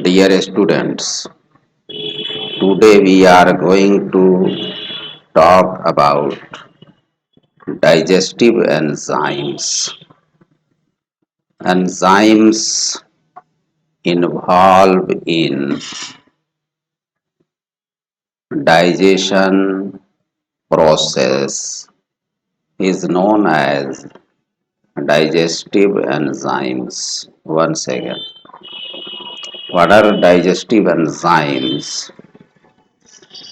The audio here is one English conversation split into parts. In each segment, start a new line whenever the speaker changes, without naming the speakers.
Dear students, today we are going to talk about digestive enzymes. Enzymes involved in digestion process is known as digestive enzymes. One second. What are digestive enzymes?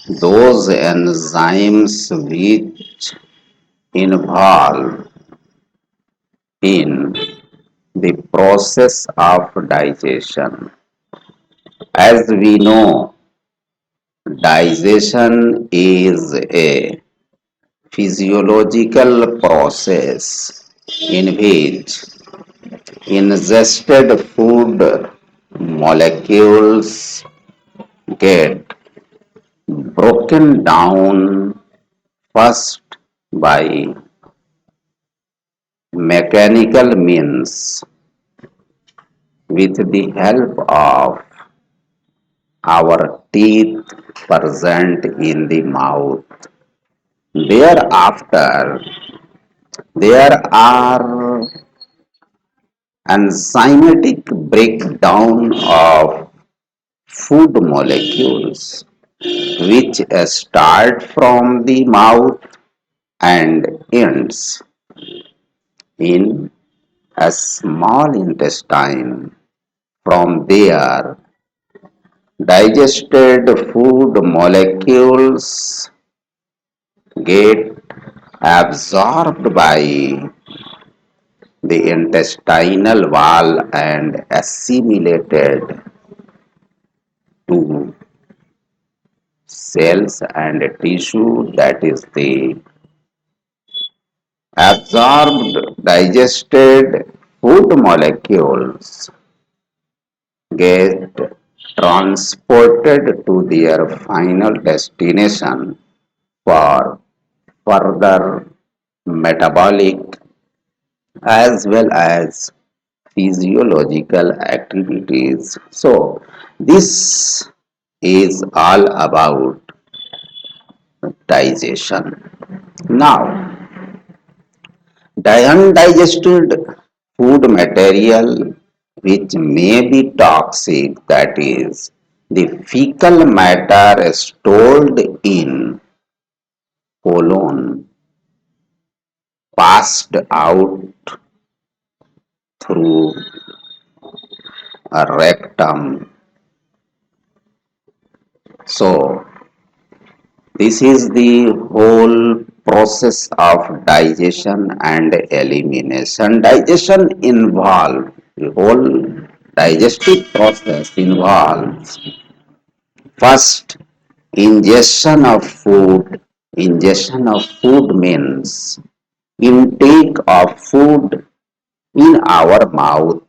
Those enzymes which involve in the process of digestion. As we know, digestion is a physiological process in which ingested food molecules get broken down first by mechanical means with the help of our teeth present in the mouth. Thereafter, there are enzymatic breakdown of food molecules which start from the mouth and ends in a small intestine. From there, digested food molecules get absorbed by the intestinal wall and assimilated to cells and tissue, that is the absorbed digested food molecules get transported to their final destination for further metabolic as well as physiological activities. So, this is all about digestion. Now, undigested food material which may be toxic, that is, the fecal matter stored in colon, passed out through a rectum. So, this is the whole process of digestion and elimination. Digestion involves, the whole digestive process involves first ingestion of food. Ingestion of food means intake of food in our mouth.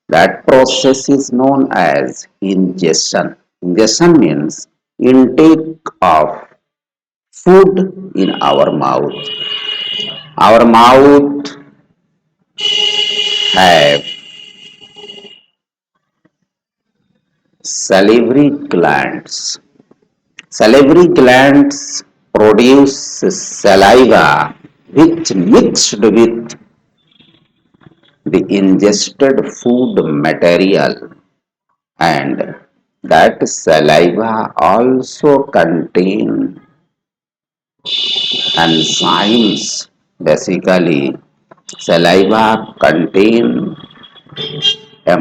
That process is known as ingestion. Ingestion means intake of food in our mouth. Our mouth have salivary glands. Salivary glands produce saliva which mixed with the ingested food material, and that saliva also contain enzymes. Basically, saliva contain a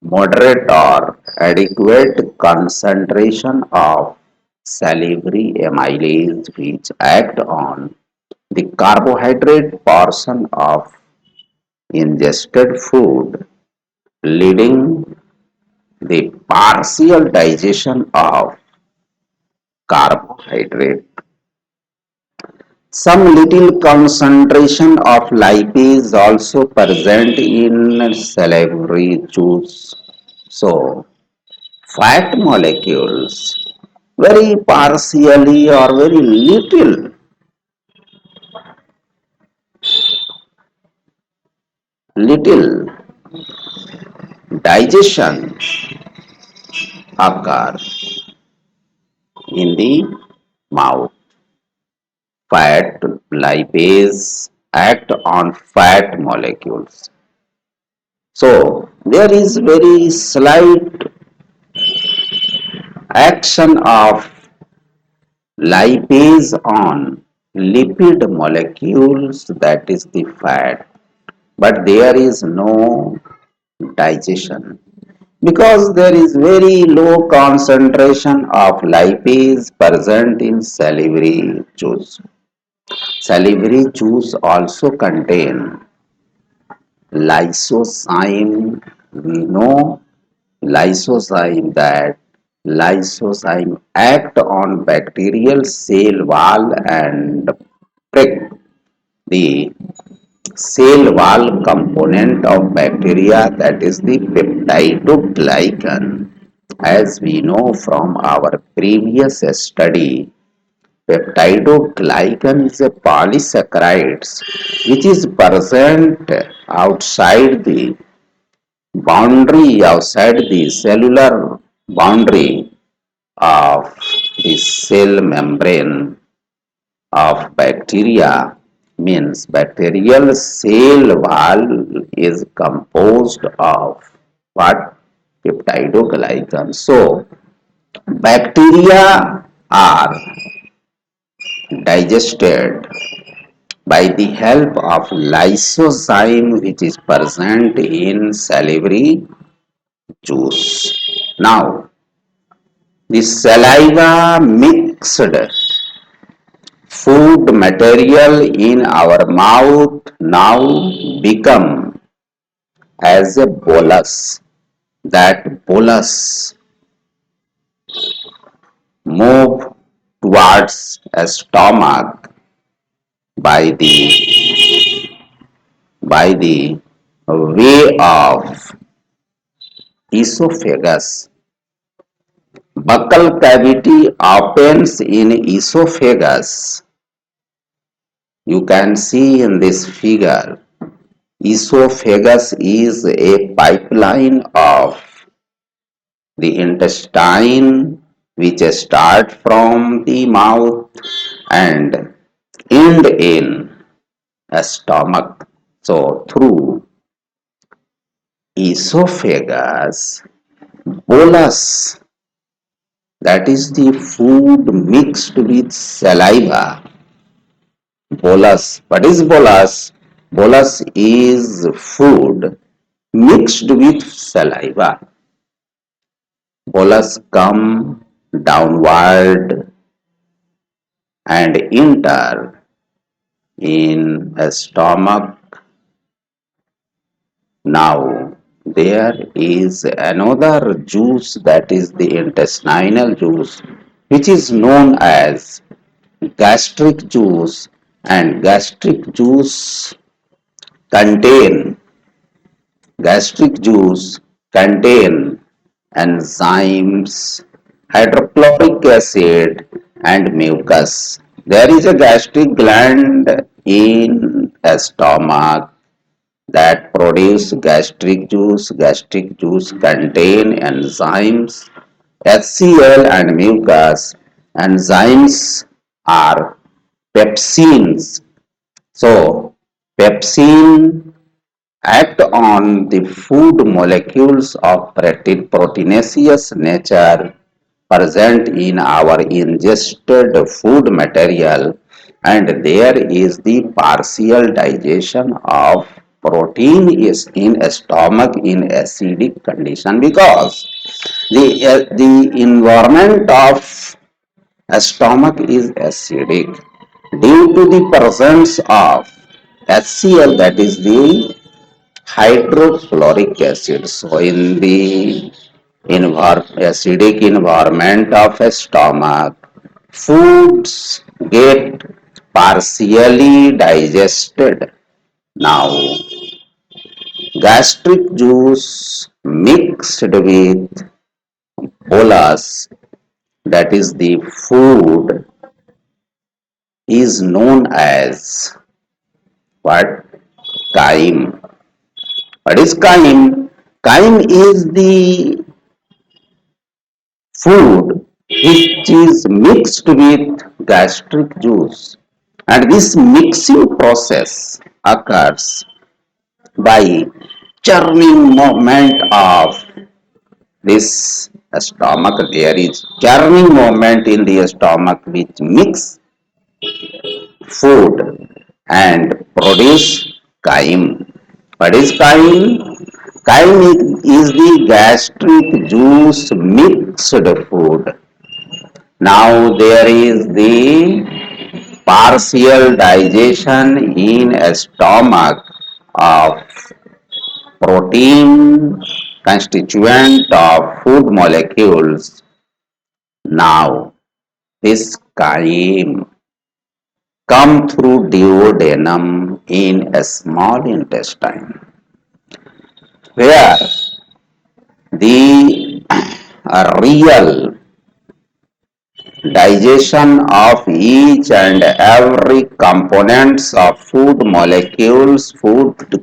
moderate or adequate concentration of salivary amylase which act on the carbohydrate portion of ingested food, leading the partial digestion of carbohydrate. Some little concentration of lipase also present in salivary juice. So, fat molecules very partially or very little digestion occur in the mouth. Fat lipase act on fat molecules. So there is very slight action of lipase on lipid molecules, that is the fat, but there is no digestion because there is very low concentration of lipase present in salivary juice. Salivary juice also contain lysozyme. We know lysozyme, that lysozyme act on bacterial cell wall and break the cell wall component of bacteria, that is the peptidoglycan. As we know from our previous study, peptidoglycan is a polysaccharides which is present outside the outside the cellular boundary of the cell membrane of bacteria. Means bacterial cell wall is composed of what? Peptidoglycan. So bacteria are digested by the help of lysozyme which is present in salivary juice. Now the saliva mixed food material in our mouth now become as a bolus. That bolus move towards a stomach by the way of esophagus. Buccal cavity opens in esophagus. You can see in this figure, esophagus is a pipeline of the intestine which start from the mouth and end in a stomach. So through esophagus, bolus, that is the food mixed with saliva. Bolus. What is bolus? Bolus is food mixed with saliva. Bolus come downward and enter in a stomach. Now there is another juice, that is the intestinal juice, which is known as gastric juice, and contain gastric juice contain enzymes, hydrochloric acid and mucus. There is a gastric gland in a stomach that produce gastric juice. Gastric juice contain enzymes, HCl and mucus. Enzymes are pepsins. So pepsin act on the food molecules of proteinaceous nature present in our ingested food material, and there is the partial digestion of protein is in a stomach in acidic condition because the environment of a stomach is acidic due to the presence of HCl, that is the hydrochloric acid. So in the acidic environment of a stomach, foods get partially digested. Now gastric juice mixed with bolus, that is the food, is known as what? Chyme. What is chyme? Chyme is the food which is mixed with gastric juice, and this mixing process occurs by churning movement of this stomach. There is churning movement in the stomach which mix food and produce chyme. What is chyme? Chyme is the gastric juice mixed food. Now there is the partial digestion in a stomach of protein constituent of food molecules. Now this chyme come through duodenum in a small intestine, where the real digestion of each and every components of food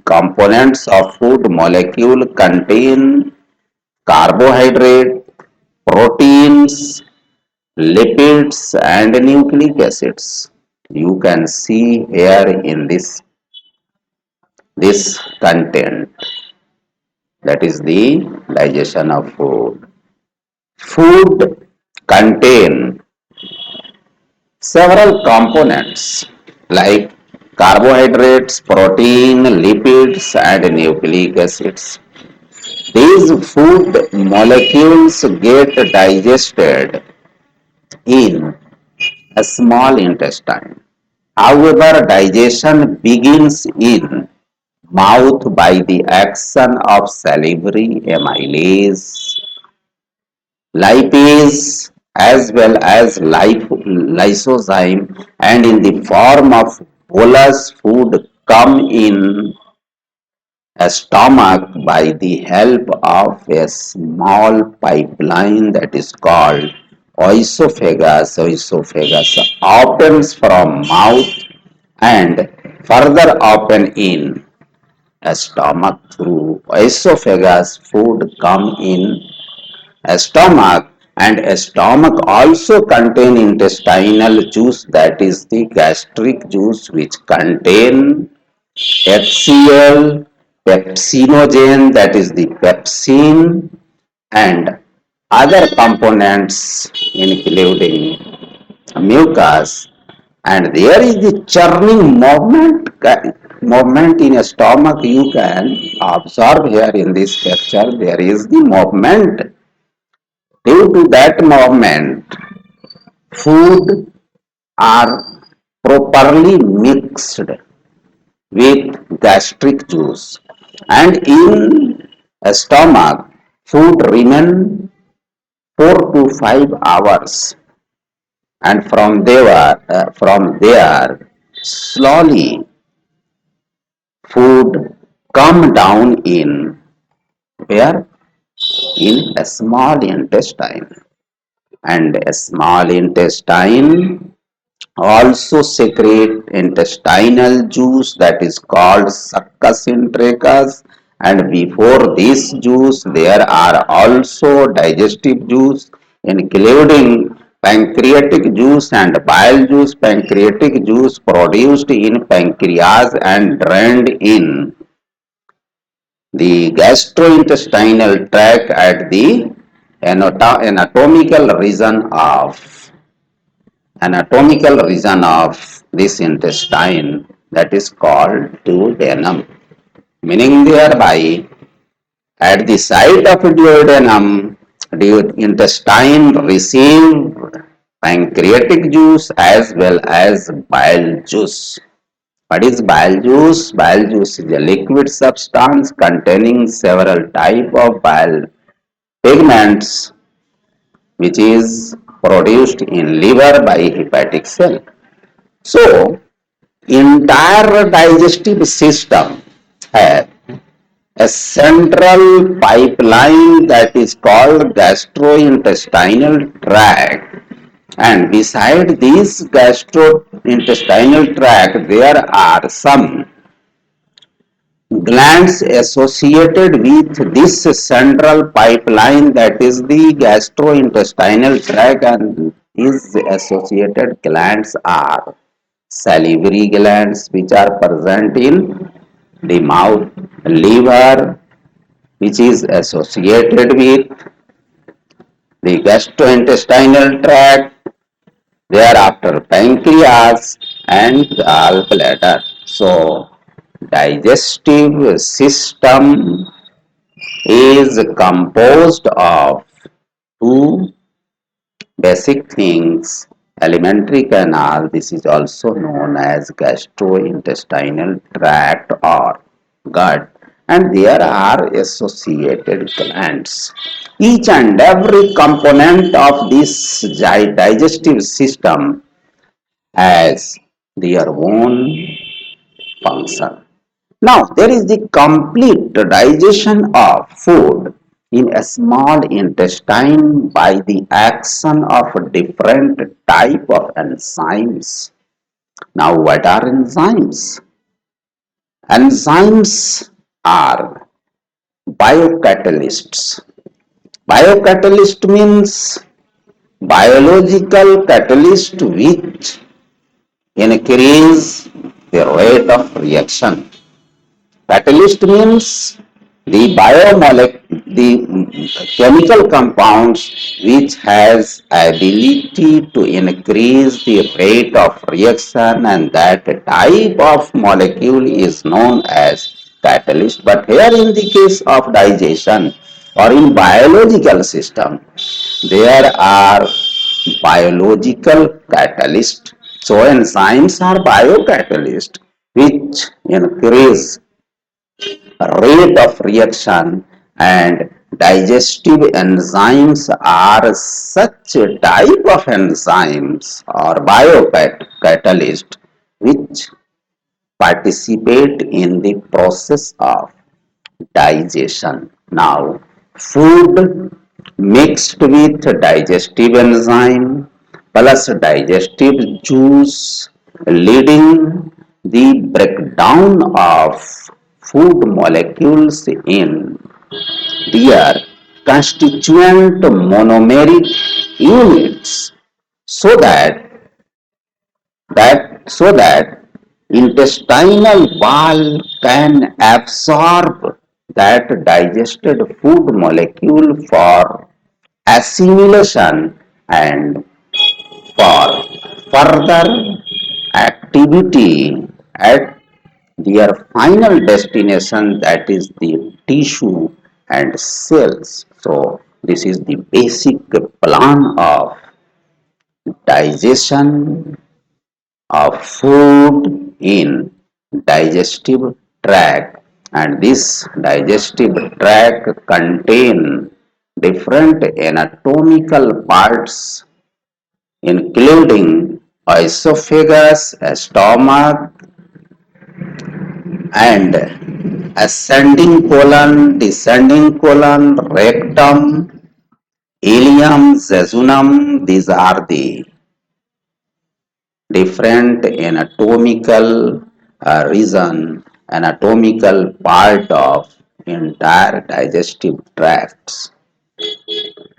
components of food molecule contain carbohydrate, proteins, lipids and nucleic acids. You can see here in this content, that is the digestion of food. Food contain several components like carbohydrates, protein, lipids and nucleic acids. These food molecules get digested in a small intestine. However, digestion begins in mouth by the action of salivary amylase, lipase, as well as lysozyme, and in the form of bolus food come in a stomach by the help of a small pipeline that is called oesophagus. Oesophagus opens from mouth and further open in a stomach. Through esophagus food come in a stomach, and a stomach also contain intestinal juice, that is the gastric juice, which contain HCl, pepsinogen, that is the pepsin, and other components including mucus, and there is the churning movement in a stomach. You can observe here in this picture, there is the movement. Due to that movement, food are properly mixed with gastric juice, and in a stomach food remain 4 to 5 hours, and from there slowly food come down in where, in a small intestine, and a small intestine also secrete intestinal juice that is called succus intricus, and before this juice there are also digestive juice including pancreatic juice and bile juice. Pancreatic juice produced in pancreas and drained in the gastrointestinal tract at the anatomical region of this intestine, that is called duodenum, meaning thereby at the site of duodenum, the intestine receive pancreatic juice as well as bile juice. What is bile juice? Bile juice is a liquid substance containing several type of bile pigments which is produced in liver by hepatic cell. So, entire digestive system has a central pipeline that is called gastrointestinal tract, and beside this gastrointestinal tract there are some glands associated with this central pipeline, that is the gastrointestinal tract, and these associated glands are salivary glands, which are present in the mouth, liver, which is associated with the gastrointestinal tract, thereafter pancreas and gallbladder. So, digestive system is composed of two basic things: alimentary canal, this is also known as gastrointestinal tract or gut, and there are associated glands. Each and every component of this digestive system has their own function. Now, there is the complete digestion of food in a small intestine by the action of different type of enzymes. Now, what are enzymes? Enzymes are biocatalysts. Biocatalyst means biological catalyst which increase the rate of reaction. Catalyst means the the chemical compounds which has ability to increase the rate of reaction, and that type of molecule is known as catalyst. But here in the case of digestion or in biological system, there are biological catalyst. So enzymes are biocatalyst which increase rate of reaction, and digestive enzymes are such a type of enzymes or biocatalyst which participate in the process of digestion. Now, food mixed with digestive enzyme plus digestive juice, leading the breakdown of food molecules in their constituent monomeric units, so that intestinal wall can absorb that digested food molecule for assimilation and for further activity at their final destination, that is the tissue and cells. So this is the basic plan of digestion of food in digestive tract, and this digestive tract contain different anatomical parts including esophagus, stomach, and ascending colon, descending colon, rectum, ileum, jejunum. These are the different anatomical region, anatomical part of entire digestive tracts.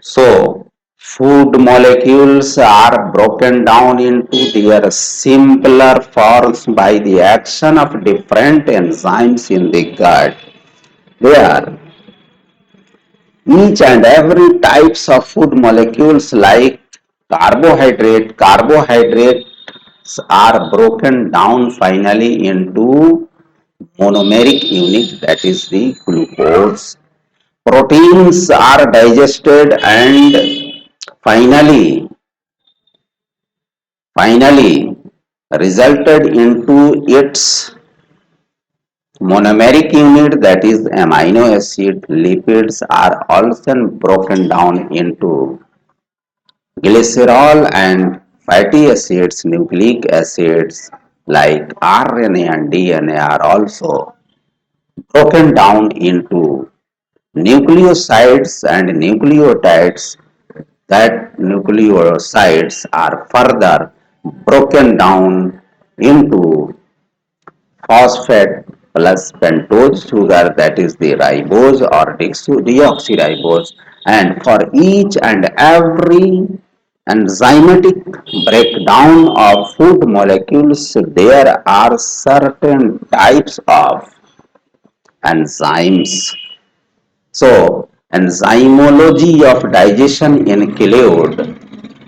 So, food molecules are broken down into their simpler forms by the action of different enzymes in the gut. They are each and every types of food molecules like carbohydrates are broken down finally into monomeric unit, that is the glucose. Proteins are digested and finally finally resulted into its monomeric unit, that is amino acid. Lipids are also broken down into glycerol and fatty acids. Nucleic acids like RNA and DNA are also broken down into nucleosides and nucleotides. That nucleosides are further broken down into phosphate plus pentose sugar, that is the ribose or deoxyribose, and for each and every enzymatic breakdown of food molecules there are certain types of enzymes. So enzymology of digestion include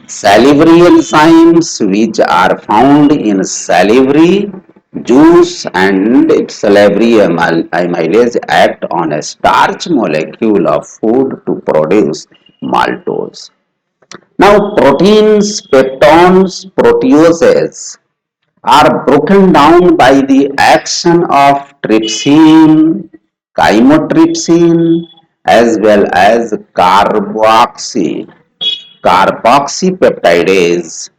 salivary enzymes, which are found in salivary juice, and salivary amylase act on a starch molecule of food to produce maltose. Now, proteins, peptones, proteases are broken down by the action of trypsin, chymotrypsin, as well as carboxypeptidase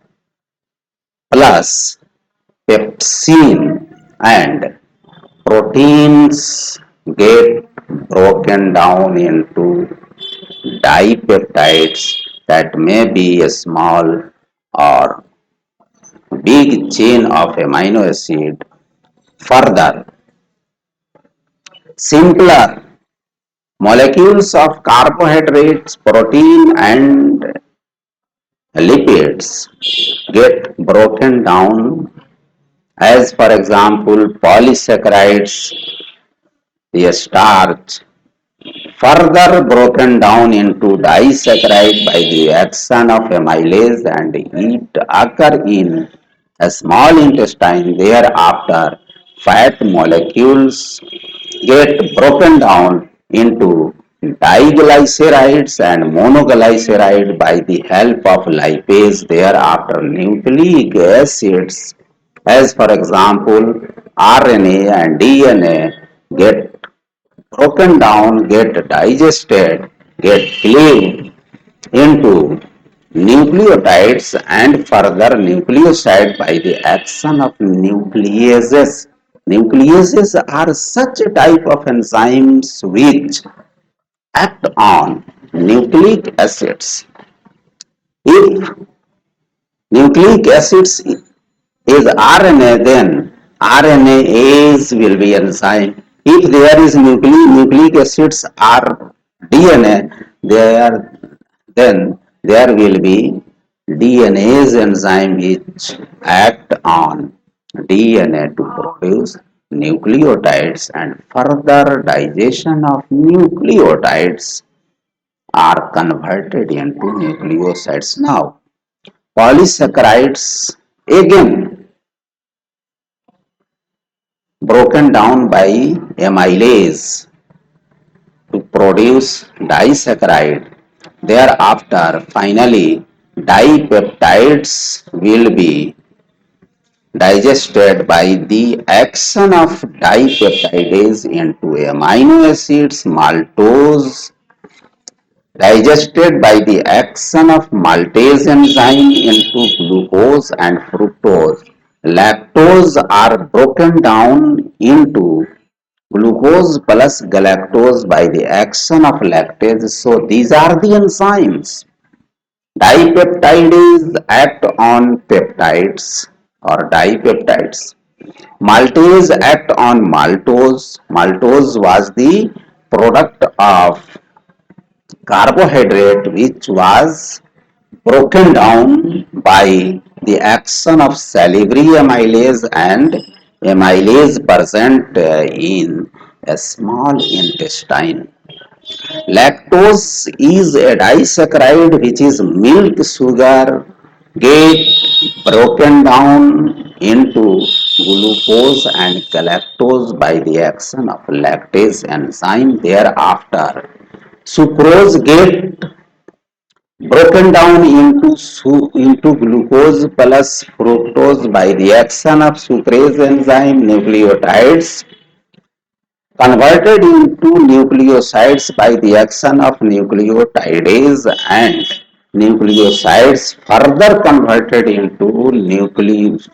plus pepsin, and proteins get broken down into dipeptides that may be a small or big chain of amino acid. Further, simpler molecules of carbohydrates, protein, and lipids get broken down, as for example polysaccharides, the starch, further broken down into disaccharide by the action of amylase, and it occur in a small intestine. Thereafter fat molecules get broken down into diglycerides and monoglyceride by the help of lipase. Thereafter nucleic acids, as for example RNA and DNA, get broken down, get digested, get cleaved into nucleotides and further nucleoside by the action of nucleases. Nucleases are such a type of enzymes which act on nucleic acids. If nucleic acids is RNA, then RNase will be enzyme. If there is nucleic acids are DNA, there then there will be DNase enzyme which act on DNA to produce nucleotides, and further digestion of nucleotides are converted into nucleosides. Now, polysaccharides again broken down by amylase to produce disaccharide. Thereafter, finally, dipeptides will be digested by the action of dipeptidase into amino acids, maltose digested by the action of maltase enzyme into glucose and fructose. Lactose are broken down into glucose plus galactose by the action of lactase. So these are the enzymes. Dipeptidase act on peptides or dipeptides. Maltase act on maltose. Maltose was the product of carbohydrate which was broken down by the action of salivary amylase and amylase present in a small intestine. Lactose is a disaccharide which is milk sugar get broken down into glucose and galactose by the action of lactase enzyme. Thereafter, sucrose get broken down into glucose plus fructose by the action of sucrase enzyme. Nucleotides converted into nucleosides by the action of nucleotidase, and nucleosides further converted into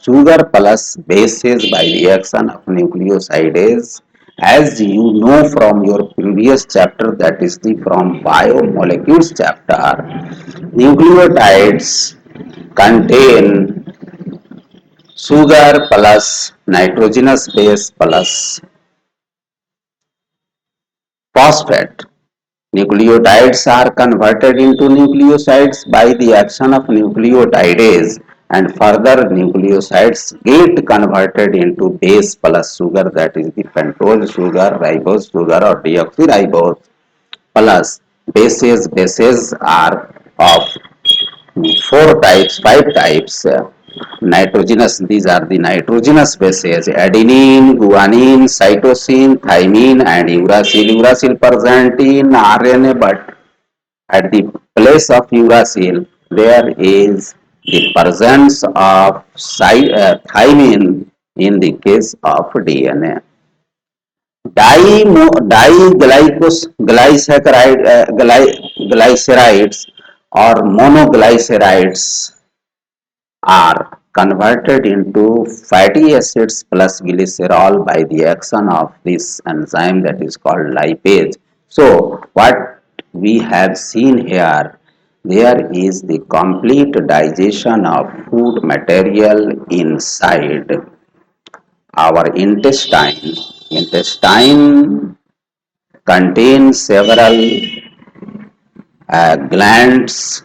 sugar plus bases by the action of nucleosidase. As you know from your previous chapter, that is the from biomolecules chapter, nucleotides contain sugar plus nitrogenous base plus phosphate. Nucleotides are converted into nucleosides by the action of nucleotidase, and further nucleosides get converted into base plus sugar, that is the pentose sugar, ribose sugar or deoxyribose plus bases. Bases are of four types, five types. Nitrogenous, these are the nitrogenous bases: adenine, guanine, cytosine, thymine, and uracil. Uracil present in RNA, but at the place of uracil, there is the presence of thymine in the case of DNA. Diglycerides or monoglycerides are converted into fatty acids plus glycerol by the action of this enzyme that is called lipase. So, what we have seen here, there is the complete digestion of food material inside our intestine. Intestine contains several glands,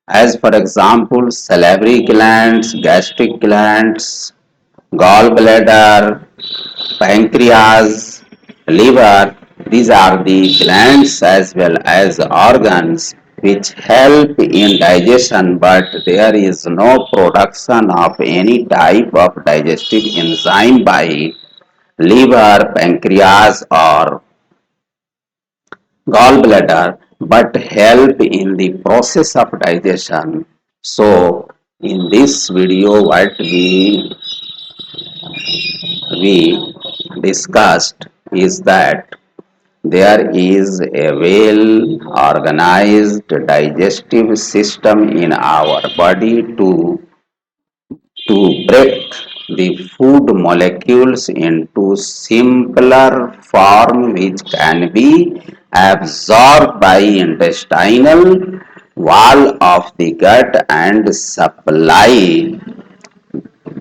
as for example salivary glands, gastric glands, gallbladder, pancreas, liver. These are the glands as well as organs which help in digestion, but there is no production of any type of digestive enzyme by liver, pancreas or gallbladder, but help in the process of digestion. So in this video what we discussed is that there is a well organized digestive system in our body to break the food molecules into simpler form which can be absorbed by intestinal wall of the gut and supply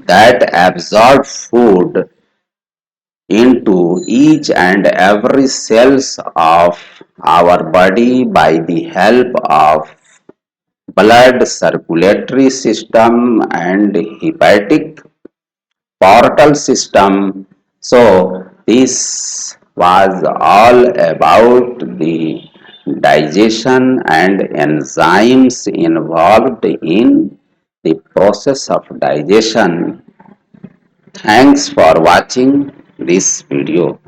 that absorbed food into each and every cells of our body by the help of blood circulatory system and hepatic portal system. So this was all about the digestion and enzymes involved in the process of digestion. Thanks for watching this video.